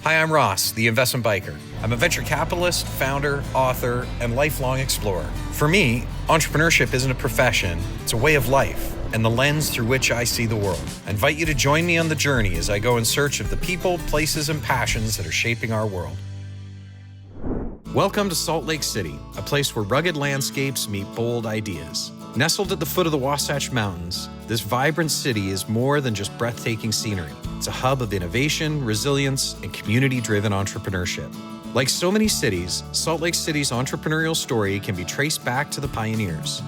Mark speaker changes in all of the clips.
Speaker 1: Hi, I'm Ross, the investment biker. I'm a venture capitalist, founder, author, and lifelong explorer. For me, entrepreneurship isn't a profession, it's a way of life and the lens through which I see the world. I invite you to join me on the journey as I go in search of the people, places, and passions that are shaping our world. Welcome to Salt Lake City, a place where rugged landscapes meet bold ideas. Nestled at the foot of the Wasatch Mountains, this vibrant city is more than just breathtaking scenery. It's a hub of innovation, resilience, and community-driven entrepreneurship. Like so many cities, Salt Lake City's entrepreneurial story can be traced back to the pioneers.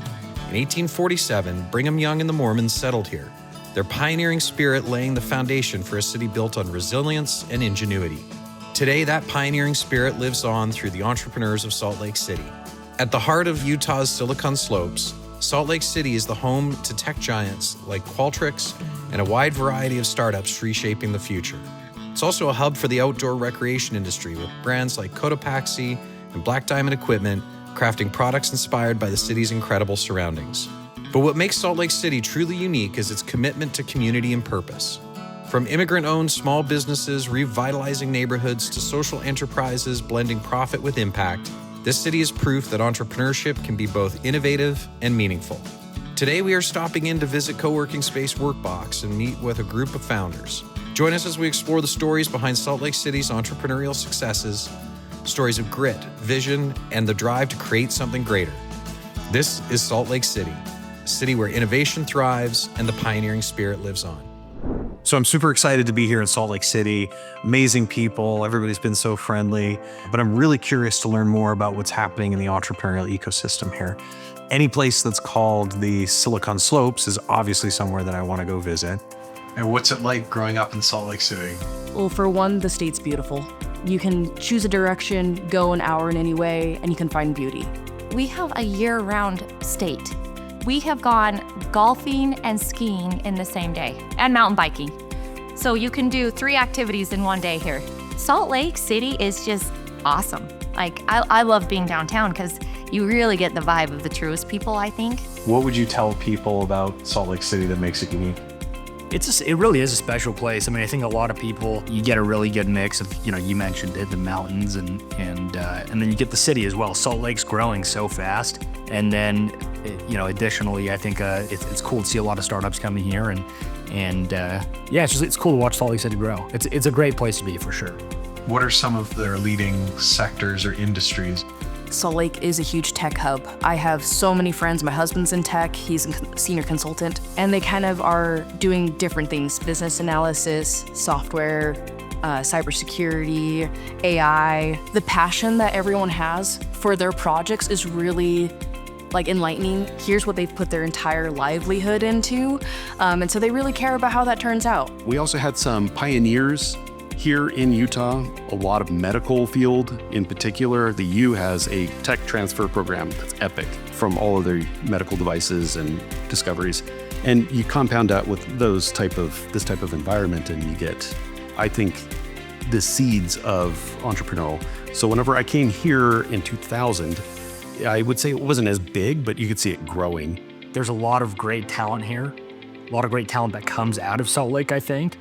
Speaker 1: In 1847, Brigham Young and the Mormons settled here, their pioneering spirit laying the foundation for a city built on resilience and ingenuity. Today, that pioneering spirit lives on through the entrepreneurs of Salt Lake City. At the heart of Utah's Silicon Slopes, Salt Lake City is the home to tech giants like Qualtrics and a wide variety of startups reshaping the future. It's also a hub for the outdoor recreation industry with brands like Cotopaxi and Black Diamond Equipment crafting products inspired by the city's incredible surroundings. But what makes Salt Lake City truly unique is its commitment to community and purpose. From immigrant-owned small businesses revitalizing neighborhoods to social enterprises blending profit with impact, this city is proof that entrepreneurship can be both innovative and meaningful. Today, we are stopping in to visit co-working space Workbox and meet with a group of founders. Join us as we explore the stories behind Salt Lake City's entrepreneurial successes, stories of grit, vision, and the drive to create something greater. This is Salt Lake City, a city where innovation thrives and the pioneering spirit lives on.
Speaker 2: So I'm super excited to be here in Salt Lake City. Amazing people, everybody's been so friendly, but I'm really curious to learn more about what's happening in the entrepreneurial ecosystem here. Any place that's called the Silicon Slopes is obviously somewhere that I want to go visit. And what's it like growing up in Salt Lake City?
Speaker 3: Well, for one, the state's beautiful. You can choose a direction, go an hour in any way, and you can find beauty.
Speaker 4: We have a year-round state. We have gone golfing and skiing in the same day, and mountain biking. So you can do 3 activities in one day here. Salt Lake City is just awesome. Like, I love being downtown because you really get the vibe of the truest people, I think.
Speaker 2: What would you tell people about Salt Lake City that makes it unique?
Speaker 5: It really is a special place. I mean, I think a lot of people, you get a really good mix of, you mentioned it, the mountains and then you get the city as well. Salt Lake's growing so fast. And then, additionally, I think it's cool to see a lot of startups coming here and it's cool to watch Salt Lake City grow. It's a great place to be for sure.
Speaker 2: What are some of their leading sectors or industries?
Speaker 3: Salt Lake is a huge tech hub. I have so many friends. My husband's in tech, he's a senior consultant, and they kind of are doing different things: business analysis, software, cybersecurity, AI. The passion that everyone has for their projects is really enlightening. Here's what they've put their entire livelihood into, and so they really care about how that turns out.
Speaker 6: We also had some pioneers here in Utah, a lot of medical field in particular. The U has a tech transfer program that's epic from all of their medical devices and discoveries. And you compound that with this type of environment and you get, I think, the seeds of entrepreneurial. So whenever I came here in 2000, I would say it wasn't as big, but you could see it growing.
Speaker 5: There's a lot of great talent here, a lot of great talent that comes out of Salt Lake, I think.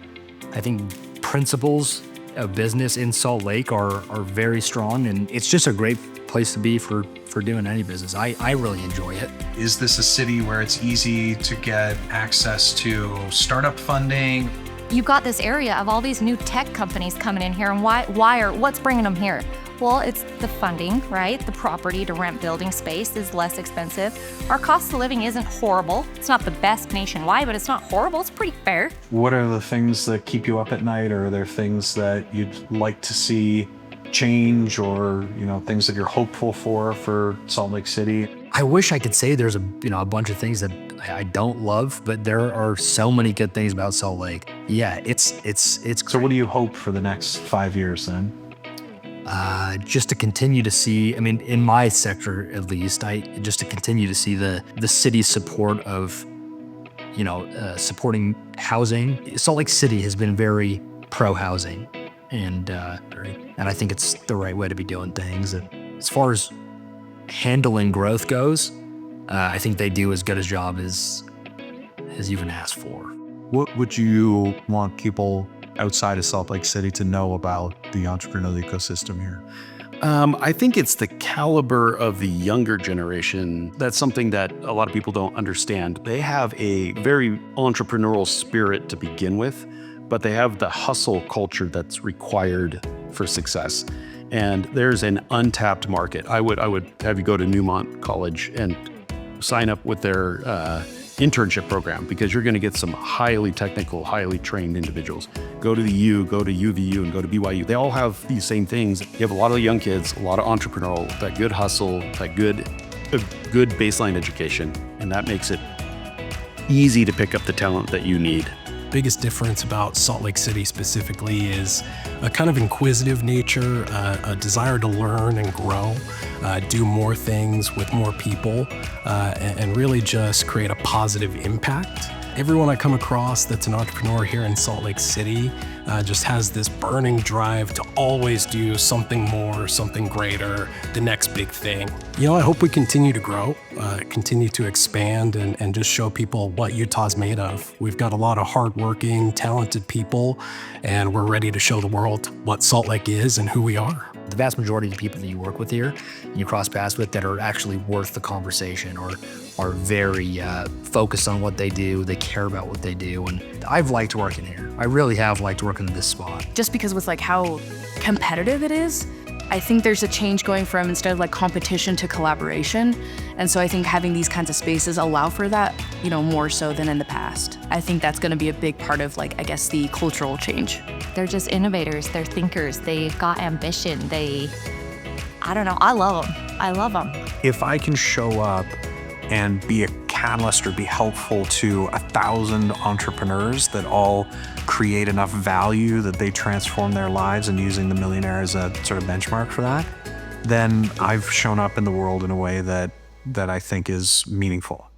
Speaker 5: I think principles of business in Salt Lake are very strong, and it's just a great place to be for doing any business. I really enjoy it.
Speaker 2: Is this a city where it's easy to get access to startup funding?
Speaker 4: You've got this area of all these new tech companies coming in here, and what's bringing them here? Well, it's the funding, right? The property to rent building space is less expensive. Our cost of living isn't horrible. It's not the best nationwide, but it's not horrible. It's pretty fair.
Speaker 2: What are the things that keep you up at night? Or are there things that you'd like to see change or, things that you're hopeful for Salt Lake City?
Speaker 5: I wish I could say there's a bunch of things that I don't love, but there are so many good things about Salt Lake. Yeah, it's great.
Speaker 2: So what do you hope for the next 5 years then?
Speaker 5: Just to continue to see, in my sector at least, just to continue to see the city's support of, supporting housing. Salt Lake City has been very pro-housing, and I think it's the right way to be doing things. And as far as handling growth goes, I think they do as good a job as you can ask for.
Speaker 7: What would you want people
Speaker 2: outside of Salt Lake City to know about the entrepreneurial ecosystem here?
Speaker 6: I think it's the caliber of the younger generation. That's something that a lot of people don't understand. They have a very entrepreneurial spirit to begin with, but they have the hustle culture that's required for success. And there's an untapped market. I would have you go to Newmont College and sign up with their internship program, because you're going to get some highly technical, highly trained individuals. Go to the U, go to UVU, and go to BYU. They all have these same things. You have a lot of young kids, a lot of entrepreneurial, that good hustle, that good baseline education, and that makes it easy to pick up the talent that you need.
Speaker 7: Biggest difference about Salt Lake City specifically is a kind of inquisitive nature, a desire to learn and grow, do more things with more people, and really just create a positive impact. Everyone I come across that's an entrepreneur here in Salt Lake City just has this burning drive to always do something more, something greater, the next big thing. You know, I hope we continue to grow, continue to expand, and just show people what Utah's made of. We've got a lot of hardworking, talented people, and we're ready to show the world what Salt Lake is and who we are.
Speaker 5: The vast majority of the people that you work with here, you cross paths with, that are actually worth the conversation, or are very focused on what they do, they care about what they do, and I've liked working here. I really have liked working in this spot.
Speaker 3: Just because with like how competitive it is, I think there's a change going from, instead of like competition, to collaboration. And so I think having these kinds of spaces allow for that, you know, more so than in the past. I think that's going to be a big part of, like, I guess, the cultural change.
Speaker 4: They're just innovators, they're thinkers, they've got ambition, I don't know, I love them. I love them.
Speaker 2: If I can show up and be a catalyst or be helpful to 1,000 entrepreneurs that all create enough value that they transform their lives, and using the millionaire as a sort of benchmark for that, then I've shown up in the world in a way that I think is meaningful.